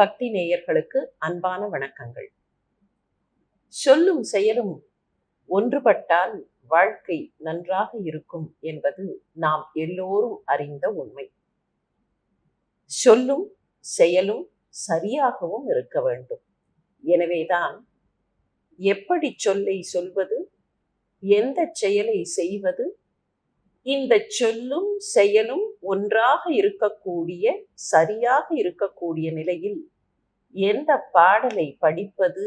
பக்தி நேயர்களுக்கு அன்பான வணக்கங்கள். சொல்லும் செயலும் ஒன்றுபட்டால் வாழ்க்கை நன்றாக இருக்கும் என்பது நாம் எல்லோரும் அறிந்த உண்மை. சொல்லும் செயலும் சரியாகவும் இருக்க வேண்டும். எனவேதான் எப்படி சொல்லை சொல்வது, எந்த செயலை செய்வது, இந்த சொல்லும் செயலும் ஒன்றாக இருக்கக்கூடிய, சரியாக இருக்கக்கூடிய நிலையில் எந்த பாடலை படிப்பது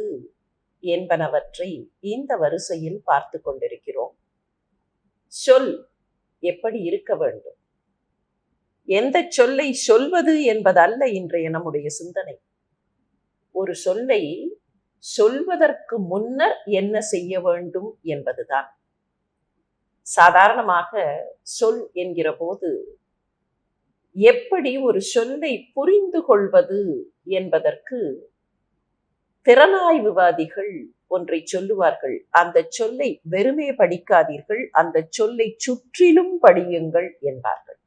என்பனவற்றை இந்த வரிசையில் பார்த்து கொண்டிருக்கிறோம். சொல் எப்படி இருக்க வேண்டும், எந்த சொல்லை சொல்வது என்பதல்ல இன்றைய நம்முடைய சிந்தனை. ஒரு சொல்லை சொல்வதற்கு முன்னர் என்ன செய்ய வேண்டும் என்பதுதான். சாதாரணமாக சொல் என்கிற போது எப்படி ஒரு சொல்லை புரிந்து கொள்வது என்பதற்கு திறனாய்வுவாதிகள் ஒன்றை சொல்லுவார்கள். அந்த சொல்லை வெறுமே படிக்காதீர்கள், அந்த சொல்லை சுற்றிலும் படியுங்கள் என்பார்கள்.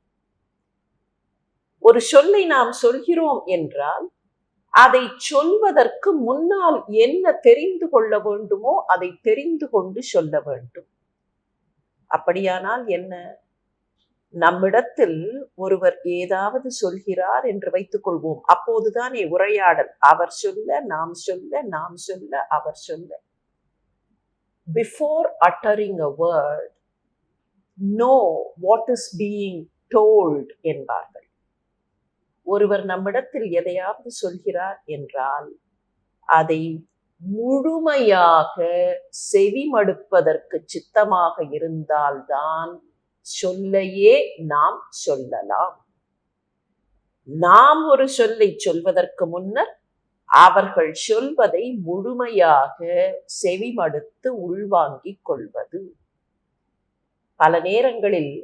ஒரு சொல்லை நாம் சொல்கிறோம் என்றால் அதை சொல்வதற்கு முன்னால் என்ன தெரிந்து கொள்ள வேண்டுமோ அதை தெரிந்து கொண்டு சொல்ல வேண்டும். அப்படியானால் என்ன, நம்மிடத்தில் ஒருவர் ஏதாவது சொல்கிறார் என்று வைத்துக் கொள்வோம். அப்போதுதானே உரையாடல். அவர் சொல்ல, நாம் சொல்ல, நாம் சொல்ல, அவர் சொல்ல. Before uttering a word, know what is being told என்பார்கள். ஒருவர் நம்மிடத்தில் எதையாவது சொல்கிறார் என்றால் அதை முழுமையாக செவிமடுப்பதற்கு சித்தமாக இருந்தால்தான் சொல்லையே நாம் சொல்லலாம். நாம் ஒரு சொல்லை சொல்வதற்கு முன்னர் அவர்கள் சொல்வதை முழுமையாக செவிமடுத்து உள்வாங்கிக் கொள்வது. பல நேரங்களில்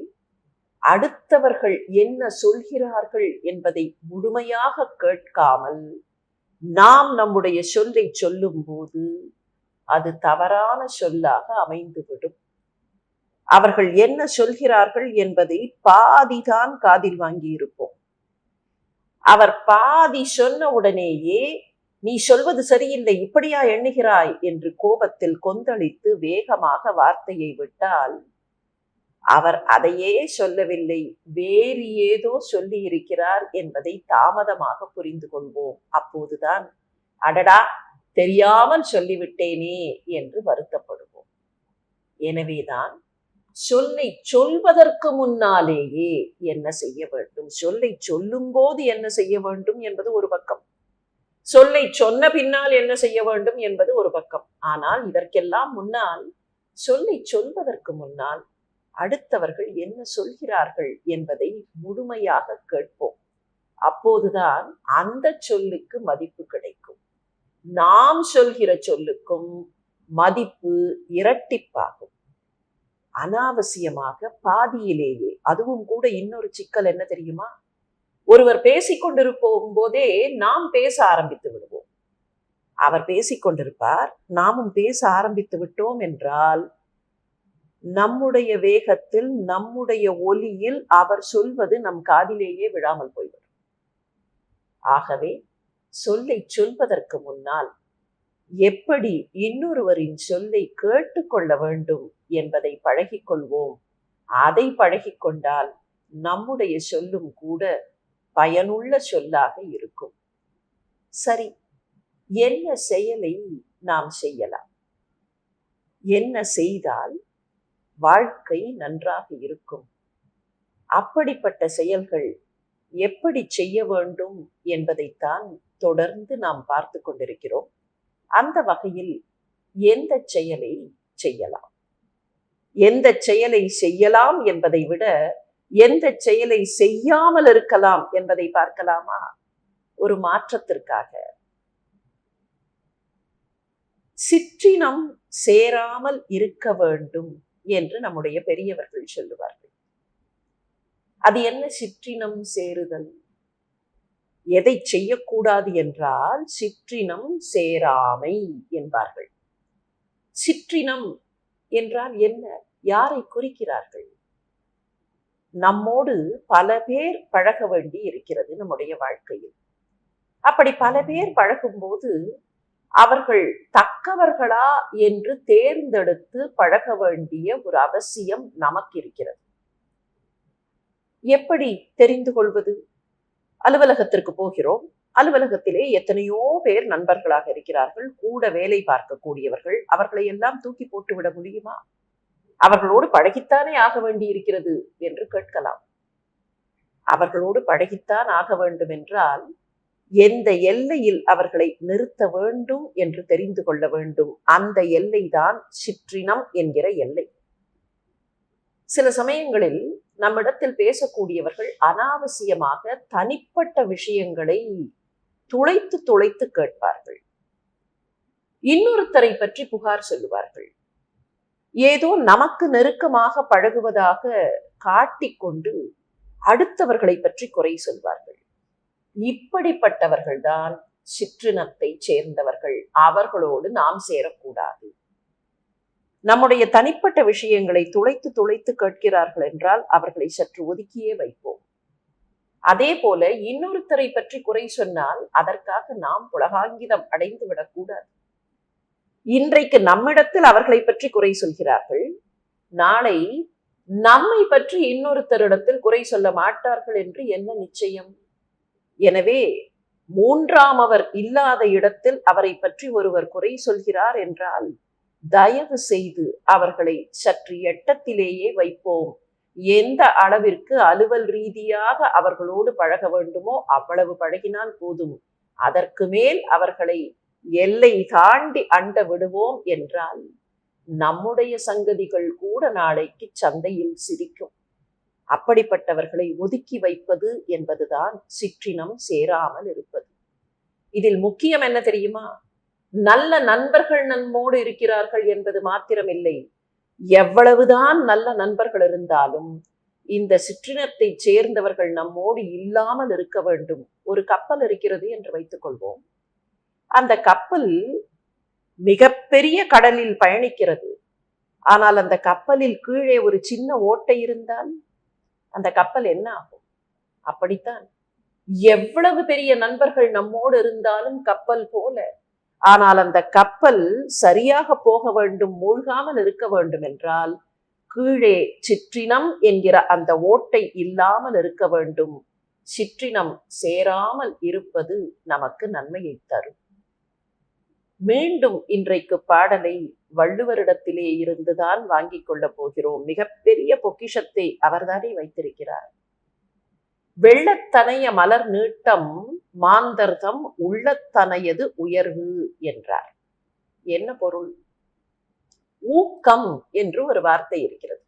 அடுத்தவர்கள் என்ன சொல்கிறார்கள் என்பதை முழுமையாக கேட்காமல் நாம் நம்முடைய சொல்லை சொல்லும் போது அது தவறான சொல்லாக அமைந்துவிடும். அவர்கள் என்ன சொல்கிறார்கள் என்பதை பாதிதான் காதில் வாங்கி இருப்போம். அவர் பாதி சொன்ன உடனேயே நீ சொல்வது சரியில்லை, இப்படியா எண்ணுகிறாய் என்று கோபத்தில் கொந்தளித்து வேகமாக வார்த்தையை விட்டால் அவர் அதையே சொல்லவில்லை, வேறு ஏதோ சொல்லி இருக்கிறார் என்பதை தாமதமாக புரிந்து கொள்வோம். அப்போதுதான் அடடா தெரியாமல் சொல்லிவிட்டேனே என்று வருத்தப்படுவோம். எனவேதான் சொல்லை சொல்வதற்கு முன்னாலேயே என்ன செய்ய வேண்டும், சொல்லை சொல்லும் போது என்ன செய்ய வேண்டும் என்பது ஒரு பக்கம், சொல்லை சொன்ன பின்னால் என்ன செய்ய வேண்டும் என்பது ஒரு பக்கம். ஆனால் இதற்கெல்லாம் முன்னால், சொல்லை சொல்வதற்கு முன்னால் அடுத்தவர்கள் என்ன சொல்கிறார்கள் என்பதை முழுமையாக கேட்போம். அப்போதுதான் அந்த சொல்லுக்கு மதிப்பு கிடைக்கும். நாம் சொல்கிற சொல்லுக்கும் மதிப்பு இரட்டிப்பாகும். அனாவசியமாக பாதியிலேயே, அதுவும் கூட இன்னொரு சிக்கல் என்ன தெரியுமா, ஒருவர் பேசிக்கொண்டிருக்கும் போதே நாம் பேச ஆரம்பித்து விடுவோம். அவர் பேசிக்கொண்டிருப்பார், நாமும் பேச ஆரம்பித்து விட்டோம் என்றால் நம்முடைய வேகத்தில், நம்முடைய ஒலியில் அவர் சொல்வது நம் காதிலேயே விழாமல் போய்விடும். ஆகவே சொல்லை சொல்வதற்கு முன்னால் எப்படி இன்னொருவரின் சொல்லை கேட்டுக்கொள்ள வேண்டும் என்பதை பழகிக்கொள்வோம். அதை பழகிக்கொண்டால் நம்முடைய சொல்லும் கூட பயனுள்ள சொல்லாக இருக்கும். சரி, என்ன செயலை நாம் செய்யலாம், என்ன செய்தால் வாழ்க்கை நன்றாக இருக்கும், அப்படிப்பட்ட செயல்கள் எப்படி செய்ய வேண்டும் என்பதைத்தான் தொடர்ந்து நாம் பார்த்து கொண்டிருக்கிறோம். அந்த வகையில் எந்த செயலை செய்யலாம், எந்த செயலை செய்யலாம் என்பதை விட எந்த செயலை செய்யாமல் இருக்கலாம் என்பதை பார்க்கலாமா? ஒரு மாற்றத்திற்காக சிற்றினம் சேராமல் இருக்க வேண்டும் என்று நம்முடைய பெரியவர்கள் சொல்லுவார்கள். அது என்ன சிற்றினம் சேருதல்? எதை செய்யக்கூடாது என்றால் சிற்றினம் சேராமை என்பார்கள். சிற்றினம் என்றால் என்ன, யாரை குறிக்கிறார்கள்? நம்மோடு பல பேர் பழக வேண்டி இருக்கிறது நம்முடைய வாழ்க்கையில். அப்படி பல பேர் பழகும்போது அவர்கள் தக்கவர்களா என்று தேர்ந்தெடுத்து பழக வேண்டிய ஒரு அவசியம் நமக்கு இருக்கிறது. எப்படி தெரிந்து கொள்வது? அலுவலகத்திற்கு போகிறோம். அலுவலகத்திலே எத்தனையோ பேர் நண்பர்களாக இருக்கிறார்கள், கூட வேலை பார்க்கக்கூடியவர்கள். அவர்களை எல்லாம் தூக்கி போட்டு விட முடியுமா? அவர்களோடு பழகித்தானே ஆக வேண்டி இருக்கிறது என்று கேட்கலாம். அவர்களோடு பழகித்தான் ஆக வேண்டும் என்றால் எந்த எல்லையில் அவர்களை நிறுத்த வேண்டும் என்று தெரிந்து கொள்ள வேண்டும். அந்த எல்லைதான் சிற்றினம் என்கிற எல்லை. சில சமயங்களில் நம்மிடத்தில் பேசக்கூடியவர்கள் அனாவசியமாக தனிப்பட்ட விஷயங்களை துளைத்து துளைத்து கேட்பார்கள். இன்னொருத்தரை பற்றி புகார் சொல்லுவார்கள். ஏதோ நமக்கு நெருக்கமாக பழகுவதாக காட்டிக்கொண்டு அடுத்தவர்களை பற்றி குறை சொல்வார்கள். இப்படிப்பட்டவர்கள்தான் சிற்றினத்தை சேர்ந்தவர்கள். அவர்களோடு நாம் சேரக்கூடாது. நம்முடைய தனிப்பட்ட விஷயங்களை துளைத்து துளைத்து கேட்கிறார்கள் என்றால் அவர்களை சற்று ஒதுக்கியே வைப்போம். அதே போல இன்னொருத்தரை பற்றி குறை சொன்னால் அதற்காக நாம் புலகாங்கிதம் அடைந்து விடக்கூடாது. இன்றைக்கு நம்மிடத்தில் அவர்களை பற்றி குறை சொல்கிறார்கள், நாளை நம்மை பற்றி இன்னொருத்தரிடத்தில் குறை சொல்ல மாட்டார்கள் என்று என்ன நிச்சயம்? எனவே மூன்றாமவர் இல்லாத இடத்தில் அவரை பற்றி ஒருவர் குறை சொல்கிறார் என்றால் தயவு செய்து அவர்களை சற்று எட்டத்திலேயே வைப்போம். எந்த அளவிற்கு அலுவல் ரீதியாக அவர்களோடு பழக வேண்டுமோ அவ்வளவு பழகினால் போதும். அதற்கு மேல் அவர்களை எல்லை தாண்டி அண்ட விடுவோம் என்றால் நம்முடைய சங்கதிகள் கூட நாளைக்கு சந்தையில் சிரிக்கும். அப்படிப்பட்டவர்களை ஒதுக்கி வைப்பது என்பதுதான் சிற்றினம் சேராமல் இருப்பது. இதில் முக்கியம் என்ன தெரியுமா? நல்ல நண்பர்கள் நம்மோடு இருக்கிறார்கள் என்பது மாத்திரமில்லை. எவ்வளவுதான் நல்ல நண்பர்கள் இருந்தாலும் இந்த சிற்றினத்தை சேர்ந்தவர்கள் நம்மோடு இல்லாமல் இருக்க வேண்டும். ஒரு கப்பல் இருக்கிறது என்று வைத்துக் கொள்வோம். அந்த கப்பல் மிகப்பெரிய கடலில் பயணிக்கிறது. ஆனால் அந்த கப்பலில் கீழே ஒரு சின்ன ஓட்டை இருந்தால் அந்த கப்பல் என்ன ஆகும்? அப்படித்தான் எவ்வளவு பெரிய நண்பர்கள் நம்மோடு இருந்தாலும் கப்பல் போல, ஆனால் அந்த கப்பல் சரியாக போக வேண்டும், மூழ்காமல் இருக்க வேண்டும் என்றால் கீழே சிற்றினம் என்கிற அந்த ஓட்டை இல்லாமல் இருக்க வேண்டும். சிற்றினம் சேராமல் இருப்பது நமக்கு நன்மையை தரும். மீண்டும் இன்றைக்கு பாடலை வள்ளுவரிடத்திலே இருந்துதான் வாங்கிக் கொள்ளப் போகிறோம். மிகப்பெரிய பொக்கிஷத்தை அவர்தானே வைத்திருக்கிறார். வெள்ளத்தனைய மலர் நீட்டம் மாந்தர்தம் உள்ளத்தனையது உயர்வு என்றார். என்ன பொருள்? ஊக்கம் என்று ஒரு வார்த்தை இருக்கிறது.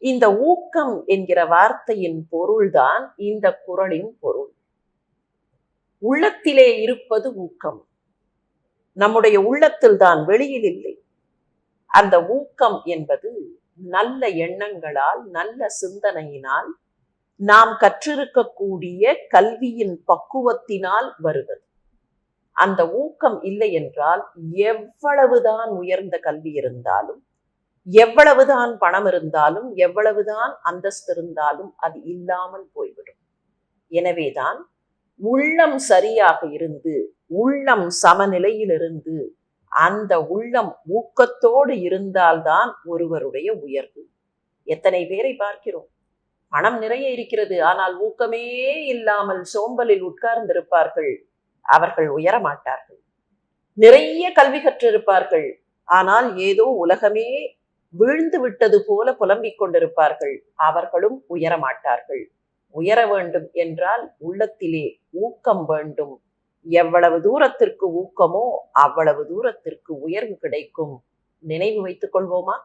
இந்த ஊக்கம் என்கிற வார்த்தையின் பொருள்தான் இந்த குறளின் பொருள். உள்ளத்திலே இருப்பது ஊக்கம். நம்முடைய உள்ளத்தில் தான், வெளியில் இல்லை. அந்த ஊக்கம் என்பது நல்ல எண்ணங்களால், நல்ல சிந்தனையினால், நாம் கற்றிருக்கக்கூடிய கல்வியின் பக்குவத்தினால் வருவது. அந்த ஊக்கம் இல்லை என்றால் எவ்வளவுதான் உயர்ந்த கல்வி இருந்தாலும், எவ்வளவுதான் பணம் இருந்தாலும், எவ்வளவுதான் அந்தஸ்து இருந்தாலும் அது இல்லாமல் போய்விடும். எனவேதான் உள்ளம் சரியாக இருந்து, உள்ளம் சமநிலையில் இருந்து, அந்த உள்ளம் ஊக்கத்தோடு இருந்தால்தான் ஒருவருடைய உயர்வு. எத்தனை பேரை பார்க்கிறோம், பணம் நிறைய இருக்கிறது, ஆனால் ஊக்கமே இல்லாமல் சோம்பலில் உட்கார்ந்திருப்பார்கள். அவர்கள் உயர மாட்டார்கள். நிறைய கல்வி கற்றிருப்பார்கள், ஆனால் ஏதோ உலகமே வீழ்ந்து விட்டது போல புலம்பிக் கொண்டிருப்பார்கள். அவர்களும் உயர மாட்டார்கள். உயர வேண்டும் என்றால் உள்ளத்திலே ஊக்கம் வேண்டும். எவ்வளவு தூரத்திற்கு ஊக்கமோ அவ்வளவு தூரத்திற்கு உயர்வு கிடைக்கும். நினைவு வைத்துக் கொள்வோமா?